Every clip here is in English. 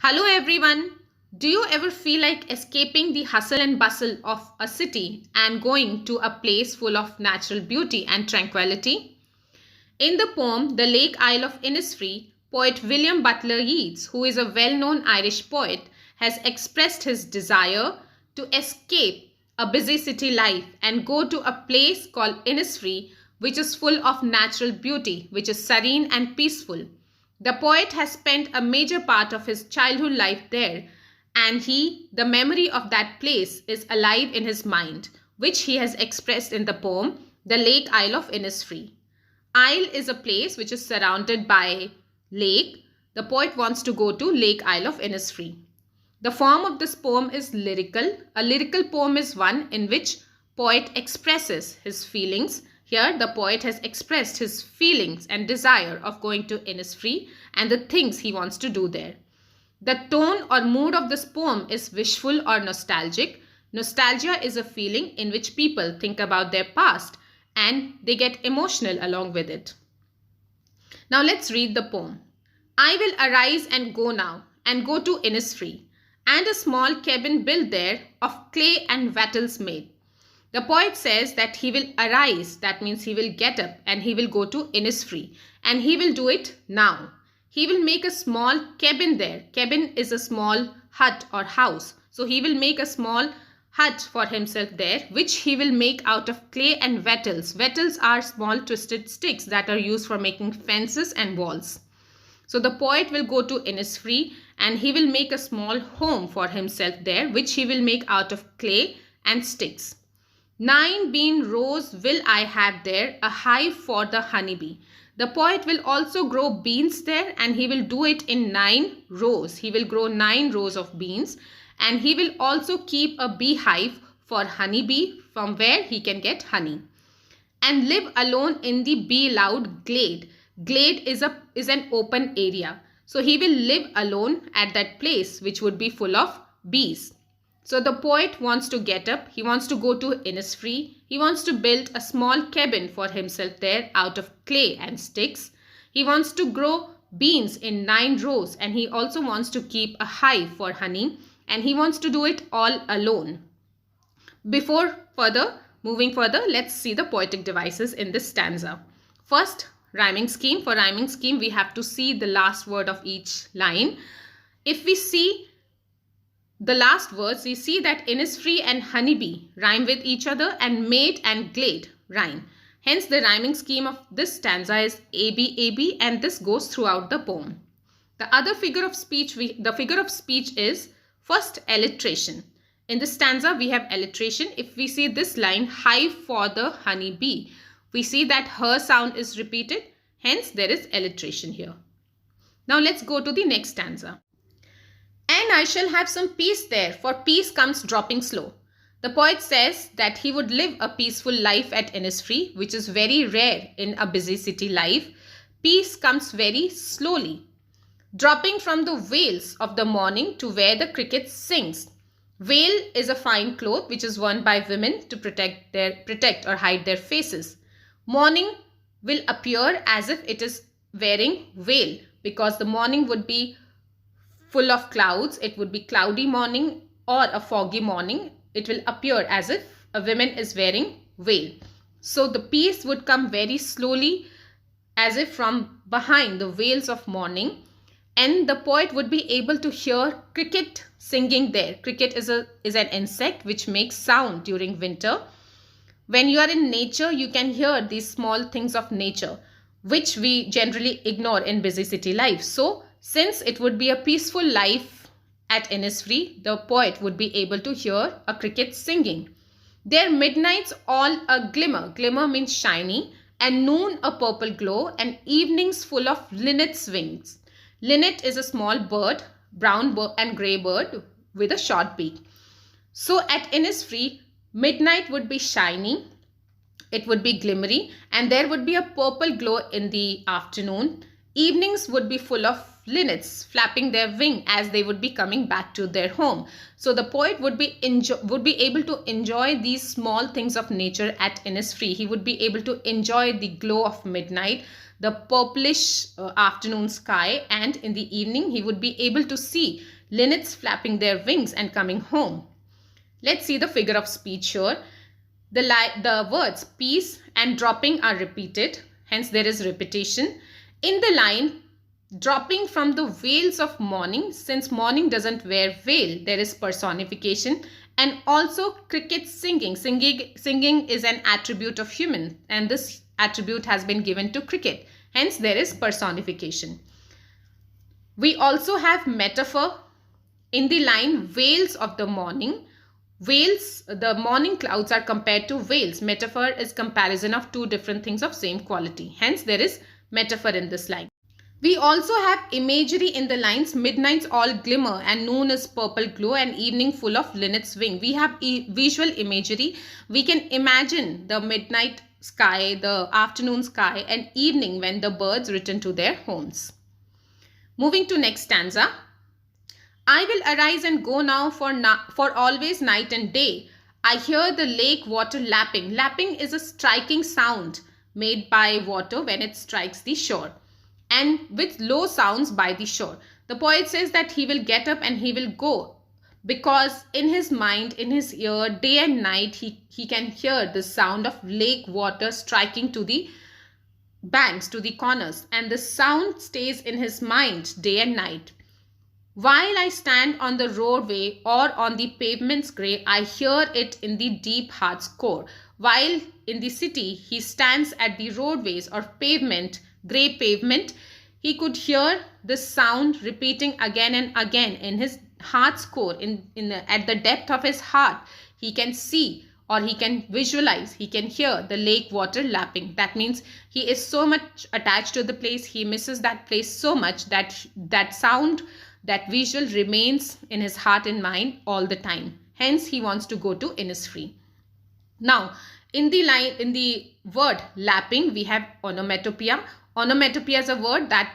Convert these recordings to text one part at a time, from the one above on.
Hello everyone. Do you ever feel like escaping the hustle and bustle of a city and going to a place full of natural beauty and tranquility? In the poem The Lake Isle of Innisfree, poet William Butler Yeats, who is a well-known Irish poet, has expressed his desire to escape a busy city life and go to a place called Innisfree, which is full of natural beauty, which is serene and peaceful. The poet has spent a major part of his childhood life there, and the memory of that place is alive in his mind, which he has expressed in the poem The Lake Isle of Innisfree. Isle is a place which is surrounded by lake. The poet wants to go to Lake Isle of Innisfree. The form of this poem is lyrical. A lyrical poem is one in which poet expresses his feelings. Here the poet has expressed his feelings and desire of going to Innisfree and the things he wants to do there. The tone or mood of this poem is wishful or nostalgic. Nostalgia is a feeling in which people think about their past and they get emotional along with it. Now let's read the poem. I will arise and go now, and go to Innisfree, and a small cabin built there of clay and wattles made. The poet says that he will arise, that means he will get up and he will go to Innisfree, and he will do it now. He will make a small cabin there. Cabin is a small hut or house. So he will make a small hut for himself there, which he will make out of clay and wattles. Wattles are small twisted sticks that are used for making fences and walls. So the poet will go to Innisfree and he will make a small home for himself there, which he will make out of clay and sticks. 9 bean rows will I have there, a hive for the honeybee. The poet will also grow beans there, and he will do it in 9 rows. He will grow 9 rows of beans, and he will also keep a beehive for honeybee from where he can get honey. And live alone in the bee-loud glade. Glade is an open area. So he will live alone at that place which would be full of bees. So the poet wants to get up, he wants to go to Innisfree, he wants to build a small cabin for himself there out of clay and sticks. He wants to grow beans in 9 rows, and he also wants to keep a hive for honey, and he wants to do it all alone. Before moving further, let's see the poetic devices in this stanza. First, rhyming scheme. For rhyming scheme, we have to see the last word of each line. If we see the last words, we see that Innisfree and honeybee rhyme with each other, and maid and glade rhyme. Hence, the rhyming scheme of this stanza is AB, AB, and this goes throughout the poem. The other figure of speech, is first alliteration. In this stanza, we have alliteration. If we see this line, hive for the honeybee, we see that her sound is repeated. Hence, there is alliteration here. Now, let's go to the next stanza. And I shall have some peace there, for peace comes dropping slow. The poet says that he would live a peaceful life at Innisfree, which is very rare in a busy city life. Peace comes very slowly, dropping from the veils of the morning to where the cricket sings. Veil is a fine cloth which is worn by women to protect or hide their faces. Morning will appear as if it is wearing veil, because the morning would be full of clouds. It would be cloudy morning or a foggy morning. It will appear as if a woman is wearing veil. So the peace would come very slowly, as if from behind the veils of morning, and the poet would be able to hear cricket singing there. Cricket is an insect which makes sound during winter. When you are in nature, you can hear these small things of nature, which we generally ignore in busy city life. So since it would be a peaceful life at Innisfree, the poet would be able to hear a cricket singing. Their midnights all a glimmer. Glimmer means shiny. And noon a purple glow, and evenings full of linnet's wings. Linnet is a small bird, brown and grey bird with a short beak. So at Innisfree, midnight would be shiny, it would be glimmery, and there would be a purple glow in the afternoon. Evenings would be full of linnets flapping their wing as they would be coming back to their home. So the poet would be able to enjoy these small things of nature at Innisfree. He would be able to enjoy the glow of midnight, the purplish afternoon sky, and in the evening he would be able to see linnets flapping their wings and coming home. Let's see the figure of speech here. The words peace and dropping are repeated, hence there is repetition. In the line, dropping from the veils of morning, since morning doesn't wear veil, there is personification. And also cricket singing. Singing is an attribute of human, and this attribute has been given to cricket, hence there is personification. We also have metaphor in the line veils of the morning. Veils, the morning clouds are compared to veils. Metaphor is comparison of two different things of same quality, hence there is metaphor in this line. We also have imagery in the lines midnight's all glimmer and noon is purple glow and evening full of linnet's wing. We have visual imagery. We can imagine the midnight sky, the afternoon sky, and evening when the birds return to their homes. Moving to next stanza. I will arise and go now for always night and day. I hear the lake water lapping. Lapping is a striking sound made by water when it strikes the shore, and with low sounds by the shore. The poet says that he will get up and he will go because in his mind, in his ear, day and night, he can hear the sound of lake water striking to the banks, to the corners, and the sound stays in his mind day and night. While I stand on the roadway or on the pavement's grey, I hear it in the deep heart's core. While in the city, he stands at the roadways or pavement, grey pavement, he could hear the sound repeating again and again in his heart's core, at the depth of his heart. He can see or he can visualize, he can hear the lake water lapping. That means he is so much attached to the place, he misses that place so much that that sound, that visual remains in his heart and mind all the time. Hence, he wants to go to Innisfree. Now, in the word lapping, we have onomatopoeia. Onomatopoeia is a word that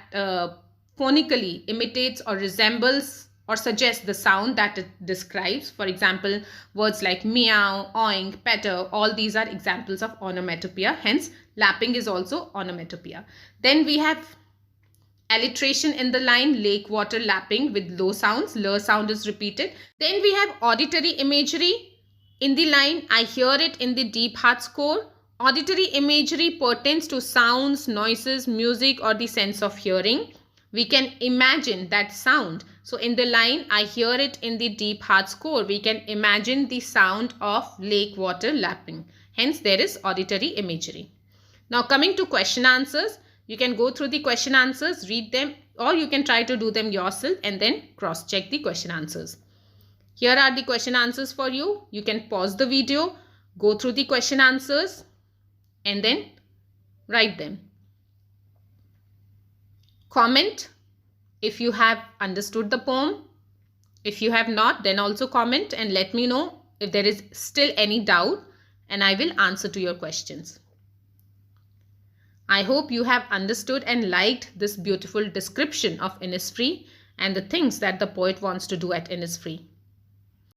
phonically imitates or resembles or suggests the sound that it describes. For example, words like meow, oink, petter, all these are examples of onomatopoeia. Hence, lapping is also onomatopoeia. Then we have alliteration in the line, lake water lapping with low sounds. L sound is repeated. Then we have auditory imagery. In the line, I hear it in the deep heart's core. Auditory imagery pertains to sounds, noises, music, or the sense of hearing. We can imagine that sound. So in the line, I hear it in the deep heart's core, we can imagine the sound of lake water lapping. Hence, there is auditory imagery. Now coming to question answers. You can go through the question answers, read them, or you can try to do them yourself and then cross-check the question answers. Here are the question answers for you. You can pause the video, go through the question answers, and then write them. Comment if you have understood the poem. If you have not, then also comment and let me know if there is still any doubt, and I will answer to your questions. I hope you have understood and liked this beautiful description of Innisfree and the things that the poet wants to do at Innisfree.